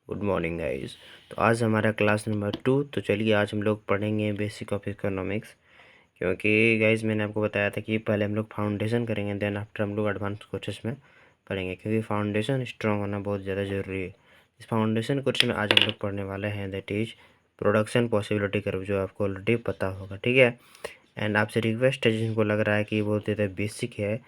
Good morning guys. तो आज हमारा क्लास नंबर 2। तो चलिए आज हम लोग पढ़ेंगे बेसिक ऑफ इकोनॉमिक्स। क्योंकि गाइस मैंने आपको बताया था कि पहले हम लोग फाउंडेशन करेंगे, देन आफ्टर हम लोग एडवांस कोर्सेस में पढ़ेंगे, क्योंकि फाउंडेशन स्ट्रॉन्ग होना बहुत ज़्यादा ज़रूरी है। इस फाउंडेशन कोर्स में आज हम लोग पढ़ने वाले हैं that is production possibility curve, जो आपको ऑलरेडी पता होगा, ठीक है। एंड आपसे रिक्वेस्ट है, जिनको लग रहा है कि ये बहुत ज़्यादा बेसिक है,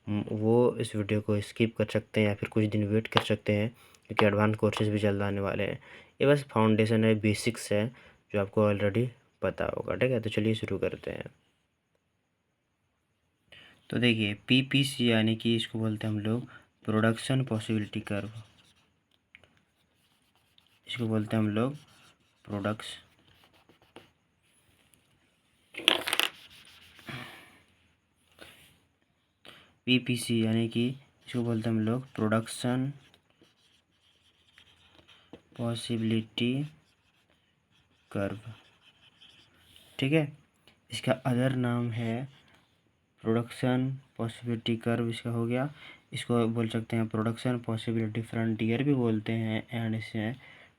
वो इस वीडियो को स्किप कर सकते हैं या फिर कुछ दिन वेट कर सकते हैं, क्योंकि एडवांस कोर्सेज भी जल्द आने वाले हैं। ये बस फाउंडेशन है, बेसिक्स है, जो आपको ऑलरेडी पता होगा, ठीक है। तो चलिए शुरू करते हैं। तो देखिए पीपीसी यानी कि इसको बोलते हैं हम लोग प्रोडक्शन पॉसिबिलिटी कर्व। इसको बोलते हैं हम लोग प्रोडक्स पीपीसी यानी कि इसको बोलते हैं हम लोग प्रोडक्शन पॉसिबिलिटी कर्व, ठीक है। इसका अदर नाम है प्रोडक्शन पॉसिबिलिटी कर्व, इसका हो गया। इसको बोल सकते हैं प्रोडक्शन पॉसिबिलिटी फ्रंटियर भी बोलते हैं, एंड इसे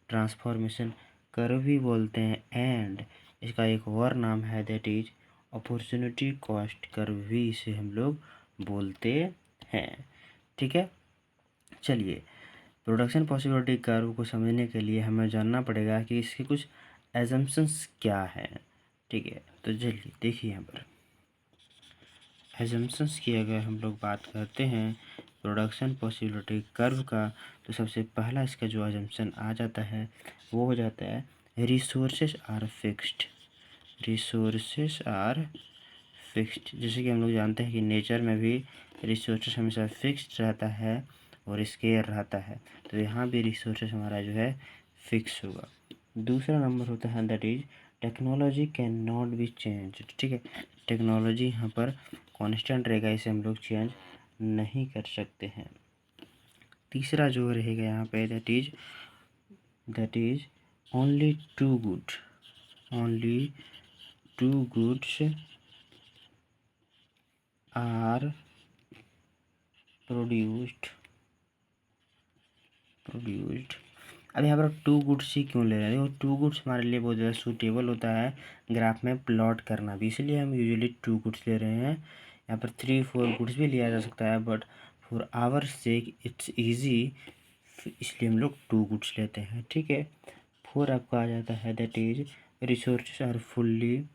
ट्रांसफॉर्मेशन कर्व भी बोलते हैं, एंड इसका एक और नाम है that is opportunity cost curve भी इसे हम लोग बोलते हैं, ठीक है। चलिए प्रोडक्शन पॉसिबिलिटी कर्व को समझने के लिए हमें जानना पड़ेगा कि इसके कुछ एजम्पशंस क्या हैं, ठीक है। तो चलिए देखिए यहाँ पर एजम्पशंस की अगर हम लोग बात करते हैं प्रोडक्शन पॉसिबिलिटी कर्व का, तो सबसे पहला इसका जो एजम्पशन आ जाता है वो हो जाता है resources are fixed. Resources are fixed, जैसे कि हम लोग जानते हैं कि नेचर में भी रिसोर्सेस हमेशा फिक्स्ड रहता है और स्केयर रहता है, तो यहाँ भी रिसोर्सेस हमारा जो है फिक्स होगा। दूसरा नंबर होता है that is technology can not be change, ठीक है। टेक्नोलॉजी यहाँ पर कांस्टेंट रहेगा, इसे हम लोग चेंज नहीं कर सकते हैं। तीसरा जो रहेगा यहाँ पे that is only two goods are produced. अब यहाँ पर टू गुड्स ही क्यों ले रहे हैं? देखो टू गुड्स हमारे लिए बहुत ज़्यादा सूटेबल होता है ग्राफ में प्लॉट करना भी, इसलिए हम यूजुअली टू गुड्स ले रहे हैं। यहाँ पर 3-4 गुड्स भी लिया जा सकता है, but for our sake it's easy, इसलिए हम लोग टू गुड्स लेते हैं, ठीक है। 4 आपका आ जाता है that is resources are fully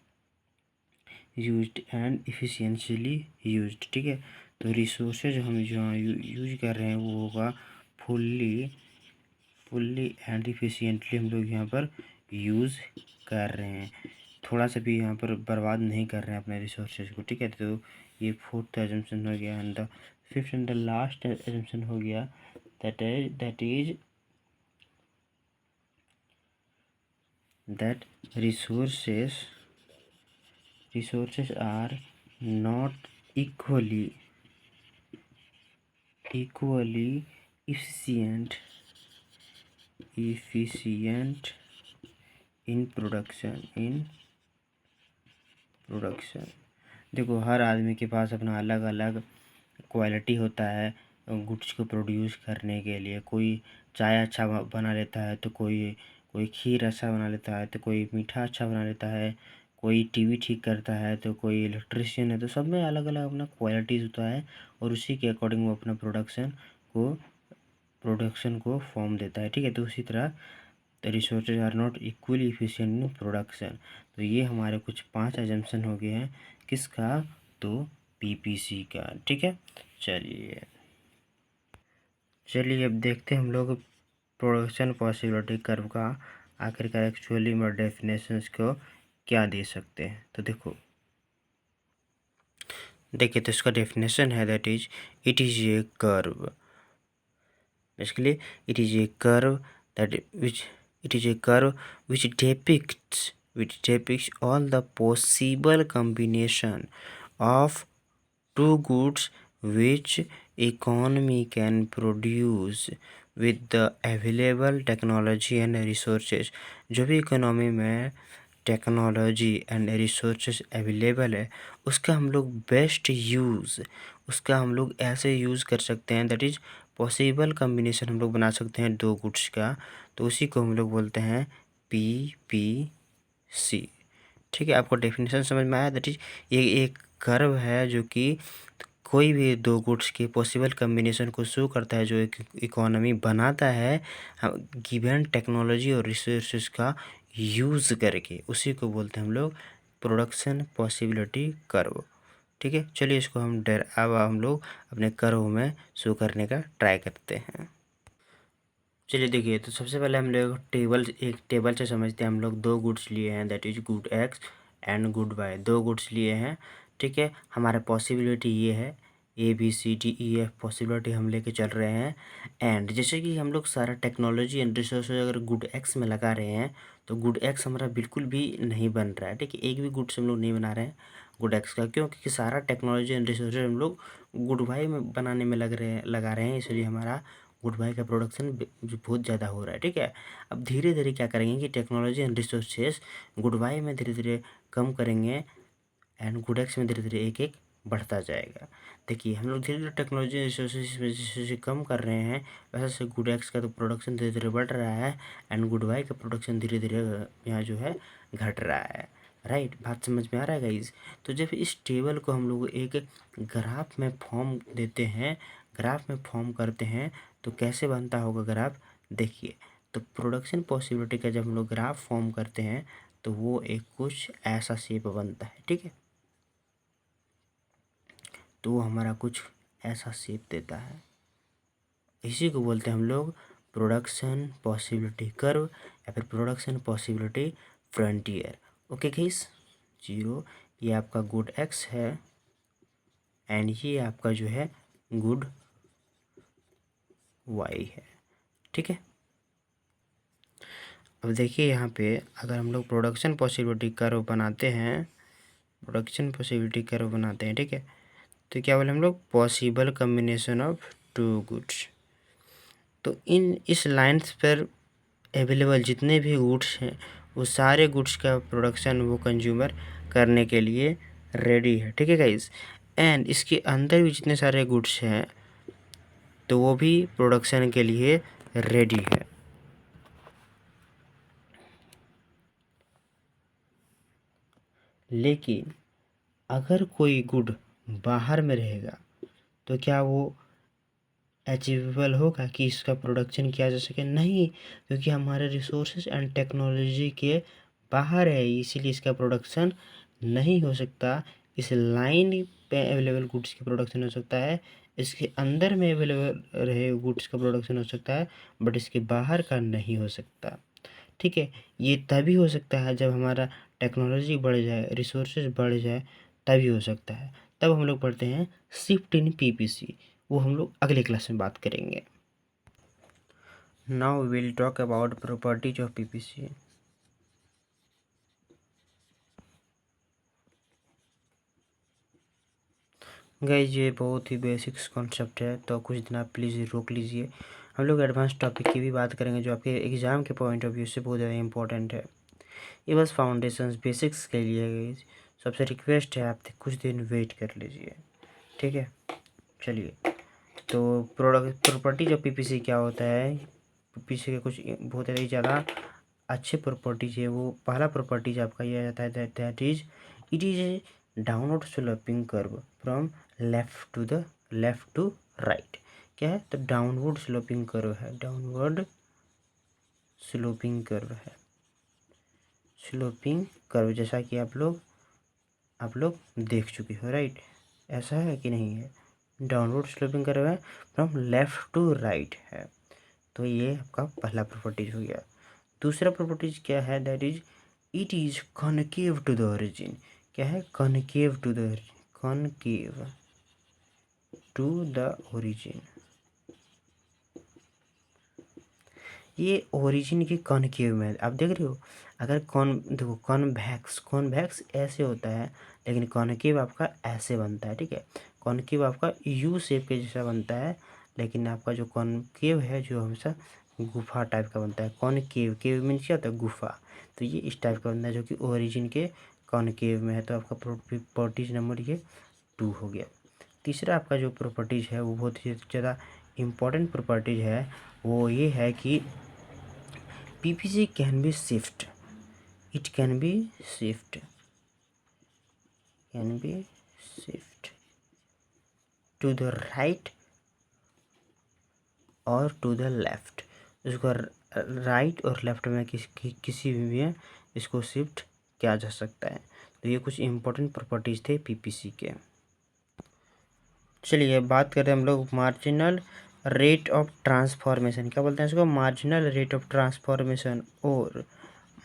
used and efficiently used, ठीक है। तो रिसोर्सेज हम जो यूज कर रहे हैं वो होगा फुल्ली एंड इफिशियंटली हम लोग यहाँ पर यूज़ कर रहे हैं, थोड़ा सा भी यहाँ पर बर्बाद नहीं कर रहे हैं अपने रिसोर्सेज को, ठीक है। तो ये फोर्थ एजम्पशन हो गया, and the fifth and the last assumption हो गया that is that resources are not equally efficient in production। देखो हर आदमी के पास अपना अलग अलग क्वालिटी होता है गुड्स को प्रोड्यूस करने के लिए। कोई चाय अच्छा बना लेता है, तो कोई खीर अच्छा बना लेता है, तो कोई मीठा अच्छा बना लेता है, कोई टीवी ठीक करता है, तो कोई इलेक्ट्रिशियन है। तो सब में अलग अलग अपना क्वालिटीज़ होता है, और उसी के अकॉर्डिंग वो अपना प्रोडक्शन को फॉर्म देता है, ठीक है। तो उसी तरह resources are not equally efficient in production. तो ये हमारे कुछ 5 एजम्पशन हो गए हैं, किसका? तो पीपीसी का, ठीक है। चलिए अब देखते हैं हम लोग प्रोडक्शन पॉसिबिलिटी कर्व का आखिरकार एक्चुअली में डेफिनेशंस को क्या दे सकते हैं। तो देखिए तो इसका डेफिनेशन है that is it is A curve, basically it is a curve which depicts all the possible combination of two goods which economy can produce with the available technology and resources। जो भी economy में technology and resources available है उसका हम लोग ऐसे use कर सकते हैं दैट इज पॉसिबल कम्बिनेशन हम लोग बना सकते हैं दो गुड्स का, तो उसी को हम लोग बोलते हैं PPC। ठीक है, आपको डेफिनेशन समझ में आया? दैट इज ये एक कर्व है जो कि कोई भी दो गुड्स के पॉसिबल कम्बिनेशन को शो करता है, जो एक इकोनॉमी बनाता है गिवन टेक्नोलॉजी और रिसोर्सेज का यूज़ करके, उसी को बोलते हैं हम लोग प्रोडक्शन पॉसिबिलिटी कर्व। ठीक है, चलिए इसको अब हम लोग अपने कर्व में शो करने का ट्राई करते हैं। चलिए देखिए, तो सबसे पहले हम लोग एक टेबल से समझते हैं। हम लोग दो गुड्स लिए हैं, that is good X and good Y, दो गुड्स लिए हैं। ठीक है, हमारा पॉसिबिलिटी ये है ABCDEF पॉसिबिलिटी हम लेके चल रहे हैं। एंड जैसे कि हम लोग सारा टेक्नोलॉजी एंड रिसोर्सेज अगर गुड एक्स में लगा रहे हैं, तो गुड एक्स हमारा बिल्कुल भी नहीं बन रहा है। ठीक है, एक भी गुड्स हम लोग नहीं बना रहे हैं गुड एक्स का, क्यों? क्योंकि सारा टेक्नोलॉजी एंड रिसोर्सेज हम लोग गुड वाई में बनाने में लगा रहे हैं, इसलिए हमारा गुड बाई का प्रोडक्शन बहुत ज़्यादा हो रहा है। ठीक है, अब धीरे धीरे क्या करेंगे कि technology and resources good by में धीरे धीरे कम करेंगे एंड गुड एक्स में धीरे धीरे एक एक बढ़ता जाएगा। देखिए, हम लोग धीरे धीरे टेक्नोलॉजी रिसोर्सेज में जैसे कम कर रहे हैं, वैसे से गुड एक्स का तो प्रोडक्शन धीरे धीरे बढ़ रहा है एंड गुड बाई का प्रोडक्शन धीरे धीरे यहाँ जो है घट रहा है। राइट, बात समझ में आ रहा है गाइस? तो जब इस टेबल को हम लोग एक ग्राफ में फॉर्म देते हैं, ग्राफ में फॉर्म करते हैं, तो कैसे बनता होगा ग्राफ? देखिए, तो प्रोडक्शन पॉसिबिलिटी का जब हम लोग ग्राफ फॉर्म करते हैं, तो वो एक कुछ ऐसा शेप बनता है। ठीक है, तो वो हमारा कुछ ऐसा शेप देता है, इसी को बोलते हैं हम लोग प्रोडक्शन पॉसिबिलिटी कर्व या फिर production possibility frontier. Okay guys, 0 ये आपका गुड एक्स है एंड ये आपका जो है गुड वाई है। ठीक है, अब देखिए यहाँ पे अगर हम लोग प्रोडक्शन पॉसिबिलिटी कर्व बनाते हैं, प्रोडक्शन पॉसिबिलिटी कर्व बनाते हैं, ठीक है, तो क्या बोले हम लोग possible combination of two goods. तो इस लाइन्स पर अवेलेबल जितने भी गुड्स हैं, वो सारे गुड्स का प्रोडक्शन वो कंज्यूमर करने के लिए रेडी है। ठीक है गाइस, एंड इसके अंदर भी जितने सारे गुड्स हैं, तो वो भी प्रोडक्शन के लिए रेडी है। लेकिन अगर कोई गुड बाहर में रहेगा, तो क्या वो अचीवेबल होगा कि इसका प्रोडक्शन किया जा सके? नहीं, क्योंकि हमारे रिसोर्सेज एंड टेक्नोलॉजी के बाहर है, इसीलिए इसका प्रोडक्शन नहीं हो सकता। इस लाइन पे अवेलेबल गुड्स की प्रोडक्शन हो सकता है, इसके अंदर में अवेलेबल रहे गुड्स का प्रोडक्शन हो सकता है, बट इसके बाहर का नहीं हो सकता। ठीक है, ये तभी हो सकता है जब हमारा टेक्नोलॉजी बढ़ जाए, रिसोर्सेज बढ़ जाए, तभी हो सकता है। तब हम लोग पढ़ते हैं शिफ्ट इन PPC, वो हम लोग अगले क्लास में बात करेंगे। Now we will talk about properties of PPC। Guys, ये बहुत ही बेसिक्स कॉन्सेप्ट है, तो कुछ दिन आप प्लीज़ रोक लीजिए। हम लोग एडवांस टॉपिक की भी बात करेंगे, जो आपके एग्ज़ाम के पॉइंट ऑफ व्यू से बहुत ज़्यादा इंपॉर्टेंट है। ये बस फाउंडेशंस बेसिक्स के लिए है। सबसे रिक्वेस्ट है, आप कुछ दिन वेट कर लीजिए। ठीक है, चलिए, तो प्रॉपर्टीज ऑफ PPC क्या होता है? PPC के कुछ बहुत ही ज़्यादा अच्छे प्रॉपर्टीज है। वो पहला प्रॉपर्टीज आपका ये आ जाता है, that is it is a downward sloping curve from left to right. क्या है? तो डाउनवर्ड स्लोपिंग कर्व है, डाउनवर्ड स्लोपिंग कर्व है, स्लोपिंग कर्व, जैसा कि आप लोग देख चुके हो। राइट, ऐसा है कि नहीं है? डाउनवर्ड स्लोपिंग कर्व है, फ्रॉम लेफ्ट टू राइट है। तो ये आपका पहला प्रॉपर्टीज हो गया। दूसरा प्रॉपर्टीज क्या है? That is it is concave to the origin. क्या है? Concave to the concave to the origin. ये ओरिजिन की कॉनकेव में आप देख रहे हो। अगर देखो, कॉन्वेक्स ऐसे होता है, लेकिन कॉनकेव आपका ऐसे बनता है। ठीक है, कॉनकेव आपका यू शेप के जैसा बनता है, लेकिन आपका जो कॉनकेव है जो हमेशा गुफा टाइप का बनता है। कॉनकेव, केव मीन्स क्या होता है? गुफा। तो ये इस टाइप का बनता है, जो कि ओरिजिन के कॉनकेव में है। तो आपका प्रॉपर्टीज नंबर ये 2 हो गया। तीसरा आपका जो प्रॉपर्टीज है वो बहुत ही ज़्यादा इम्पॉर्टेंट प्रॉपर्टीज है वो ये है कि PPC can be shift, it can be shift, can be shift to the right और टू द लेफ्ट। इसको राइट और लेफ्ट में किसी भी में इसको शिफ्ट किया जा सकता है। तो ये कुछ इम्पोर्टेंट प्रॉपर्टीज थे पीपीसी के। चलिए बात करते हैं हम लोग मार्जिनल रेट ऑफ ट्रांसफॉर्मेशन, क्या बोलते हैं इसको, मार्जिनल रेट ऑफ ट्रांसफॉर्मेशन और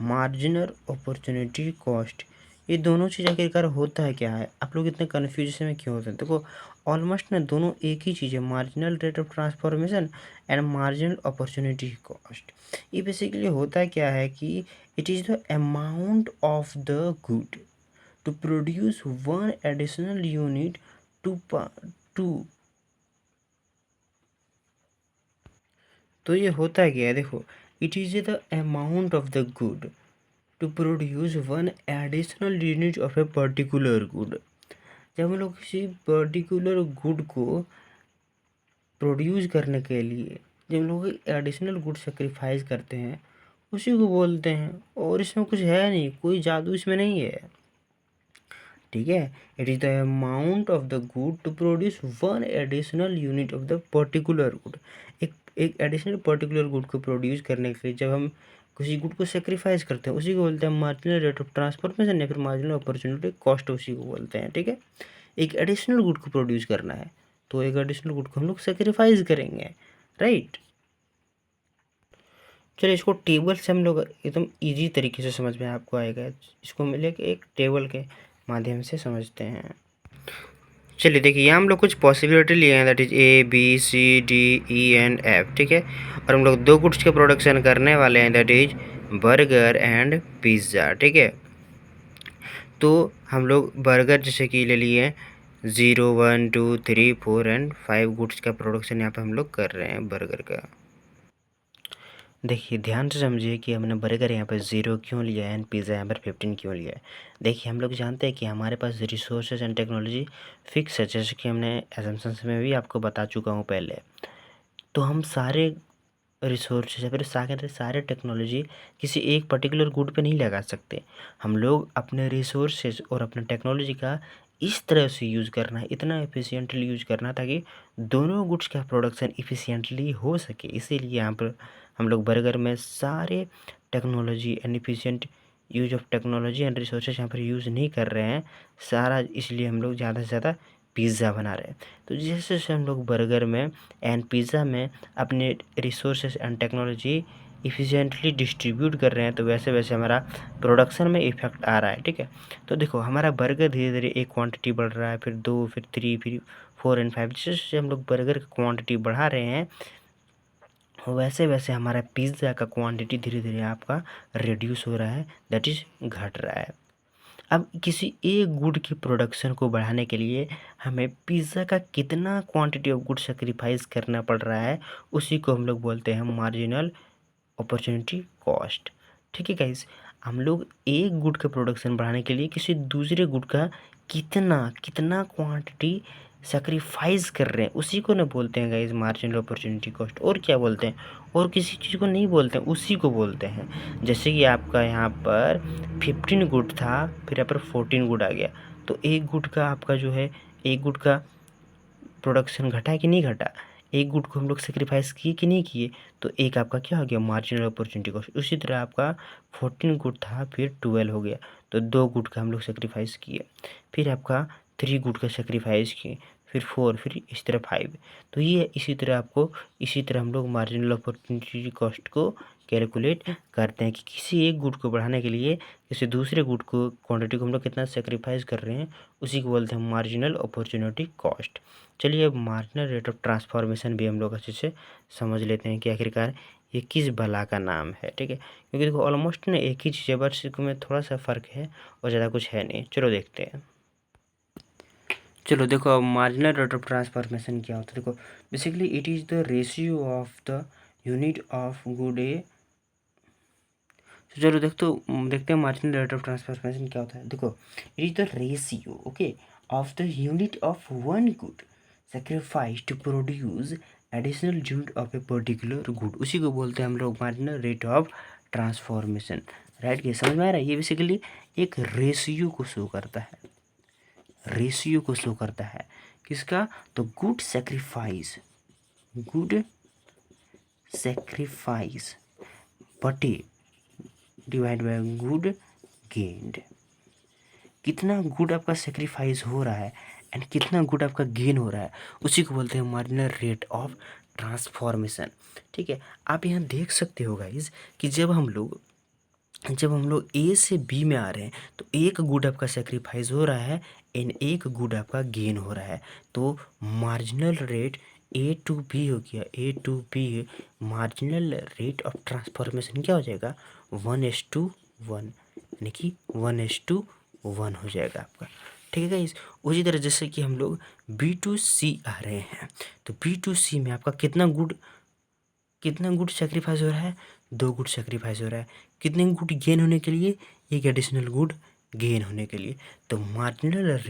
मार्जिनल अपॉर्चुनिटी कॉस्ट। ये दोनों चीज़ आखिरकार होता है क्या है, आप लोग इतने कन्फ्यूजन में क्यों होते हैं। देखो ऑलमोस्ट ना दोनों एक ही चीज़ है, marginal rate of transformation and marginal opportunity cost. ये बेसिकली होता है क्या है कि it is the amount of the good to produce one additional unit too. तो ये होता है क्या है, देखो it is the amount of the good to produce one additional unit of a particular good. जब हम लोग किसी पर्टिकुलर गुड को प्रोड्यूस करने के लिए जब हम लोग एडिशनल गुड सेक्रीफाइस करते हैं उसी को बोलते हैं। और इसमें कुछ है नहीं, कोई जादू इसमें नहीं है, ठीक है। It is the amount of the good to produce one additional unit of the particular good. एक एडिशनल पर्टिकुलर गुड को प्रोड्यूस करने के लिए जब हम किसी गुड को सेक्रीफाइस करते हैं उसी को बोलते हैं मार्जिनल रेट ऑफ ट्रांसफॉर्मेशन या फिर मार्जिनल अपॉर्चुनिटी कॉस्ट, उसी को बोलते हैं, ठीक है। एक एडिशनल गुड को प्रोड्यूस करना है तो एक एडिशनल गुड को हम लोग सेक्रीफाइस करेंगे, राइट। चलिए इसको टेबल से हम लोग एकदम इजी तरीके से समझ में आपको आएगा, इसको मिले एक टेबल के माध्यम से समझते हैं। चलिए देखिए यहाँ हम लोग कुछ पॉसिबिलिटी लिए हैं, that is A B C D E and F, ठीक है। और हम लोग दो गुड्स के प्रोडक्शन करने वाले हैं, that is burger and pizza, ठीक है। तो हम लोग बर्गर जैसे कि ले लिए 0 1 2 3 4 एंड 5 गुड्स का प्रोडक्शन यहाँ पे हम लोग कर रहे हैं बर्गर का। देखिए ध्यान से समझिए कि हमने बर्गर यहाँ पर 0 क्यों लिया है एंड पिज़्ज़ा यहाँ पर 15 क्यों लिया है। देखिए हम लोग जानते हैं कि हमारे पास रिसोर्सेज एंड टेक्नोलॉजी फिक्स है, जैसे कि हमने एजम्पशंस में भी आपको बता चुका हूँ पहले। तो हम सारे रिसोर्सेज या फिर सारे टेक्नोलॉजी किसी एक पर्टिकुलर गुड पे नहीं लगा सकते। हम लोग अपने रिसोर्सेज और अपने टेक्नोलॉजी का इस तरह से यूज़ करना है, इतना एफिशिएंटली यूज़ करना ताकि दोनों गुड्स का प्रोडक्शन इफ़िशिएंटली हो सके। इसीलिए यहाँ पर हम लोग बर्गर में सारे technology and efficient use of technology and resources यहाँ पर यूज़ नहीं कर रहे हैं सारा, इसलिए हम लोग ज़्यादा से ज़्यादा पिज़्ज़ा बना रहे हैं। तो जैसे जैसे हम लोग बर्गर में एंड पिज़्ज़ा में अपने रिसोर्सेज एंड टेक्नोलॉजी इफ़िशिएंटली डिस्ट्रीब्यूट कर रहे हैं तो वैसे वैसे हमारा प्रोडक्शन में इफेक्ट आ रहा है, ठीक है। तो देखो हमारा बर्गर धीरे धीरे एक क्वांटिटी बढ़ रहा है, फिर 2 फिर 3 फिर 4 एंड 5, जैसे जैसे हम लोग बर्गर का क्वांटिटी बढ़ा रहे हैं वैसे वैसे हमारा पिज़्ज़ा का क्वांटिटी धीरे धीरे आपका रिड्यूस हो रहा है, दैट इज़ घट रहा है। अब किसी एक गुड की प्रोडक्शन को बढ़ाने के लिए हमें पिज़्ज़ा का कितना क्वांटिटी ऑफ गुड सेक्रीफाइस करना पड़ रहा है उसी को हम लोग बोलते हैं मार्जिनल अपॉर्चुनिटी कॉस्ट, ठीक है गाइस। हम लोग एक गुड का प्रोडक्शन बढ़ाने के लिए किसी दूसरे गुड का कितना कितना क्वांटिटी सेक्रीफाइस कर रहे हैं उसी को ना बोलते हैं गाइस मार्जिनल अपॉर्चुनिटी कॉस्ट। और क्या बोलते हैं, और किसी चीज़ को नहीं बोलते हैं, उसी को बोलते हैं। जैसे कि आपका यहाँ पर 15 गुड था, फिर यहाँ पर 14 गुड आ गया, तो एक गुड का आपका जो है एक गुड का प्रोडक्शन घटा है कि नहीं घटा, एक गुड को हम लोग सेक्रीफाइस किए कि नहीं किए, तो एक आपका क्या हो गया मार्जिनल अपॉर्चुनिटी कॉस्ट। उसी तरह आपका 14 गुड था फिर 12 हो गया, तो 2 गुड का हम लोग सेक्रीफाइस किए, फिर आपका 3 गुड का सेक्रीफाइस किए, फिर 4, फिर इस तरह 5। तो ये इसी तरह हम लोग मार्जिनल अपॉर्चुनिटी कॉस्ट को कैलकुलेट करते हैं कि किसी एक गुड को बढ़ाने के लिए किसी दूसरे गुड को क्वांटिटी को हम लोग कितना सेक्रीफाइस कर रहे हैं उसी को बोलते हैं मार्जिनल अपॉर्चुनिटी कॉस्ट। चलिए अब मार्जिनल रेट ऑफ ट्रांसफॉर्मेशन भी हम लोग अच्छे से समझ लेते हैं कि आखिरकार ये किस बला का नाम है, ठीक है। क्योंकि देखो ऑलमोस्ट ना एक ही चीज़ है, बस इसमें थोड़ा सा फ़र्क है और ज़्यादा कुछ है नहीं। चलो देखते हैं। चलो देखो अब मार्जिनल रेट ऑफ ट्रांसफॉर्मेशन क्या होता है। देखो basically it is the ratio of the unit of good A. तो चलो देखते हैं मार्जिनल रेट ऑफ ट्रांसफॉर्मेशन क्या होता है। देखो it is the ratio, okay, of the unit of one good sacrificed to produce additional unit of a particular good, उसी को बोलते हैं हम लोग marginal rate of transformation. Right, ये समझ में आ रहा है? ये बेसिकली एक रेशियो को शो करता है, रेशियो को शो करता है किसका? तो गुड सेक्रीफाइस, गुड सेक्रीफाइस बटे डिवाइड बाय गुड गेन्ड। कितना गुड आपका सेक्रीफाइस हो रहा है एंड कितना गुड आपका गेन हो रहा है, उसी को बोलते हैं मार्जिनल रेट ऑफ ट्रांसफॉर्मेशन। ठीक है, आप यहाँ देख सकते हो गाइज कि जब हम लोग ए से बी में आ रहे हैं तो एक गुड आपका सेक्रीफाइस हो रहा है एंड एक गुड आपका गेन हो रहा है। तो marginal rate A to B हो गया, A to B marginal rate of transformation क्या हो जाएगा? 1:1, यानी कि 1:1 हो जाएगा आपका। ठीक है गाइस, उसी तरह जैसे कि हम लोग बी टू सी आ रहे हैं तो बी टू सी में आपका कितना गुड सेक्रीफाइस हो रहा है? 2 गुड सेक्रीफाइस हो रहा है। कितने गुड गेन होने के लिए? एक एडिशनल गुड गेन होने के लिए। तो marginal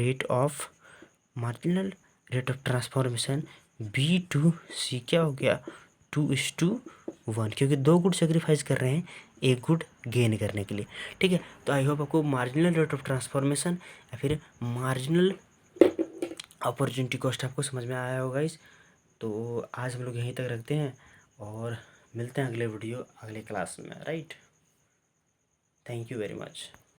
rate of transformation B to C क्या हो गया? 2:1, क्योंकि 2 गुड सेक्रीफाइस कर रहे हैं एक गुड गेन करने के लिए। ठीक है, तो आई होप आपको मार्जिनल रेट ऑफ ट्रांसफॉर्मेशन या फिर मार्जिनल अपॉर्चुनिटी कॉस्ट आपको समझ में आया होगा इस। तो आज हम लोग यहीं तक रखते हैं और मिलते हैं अगले वीडियो अगले क्लास में। Right, thank you very much.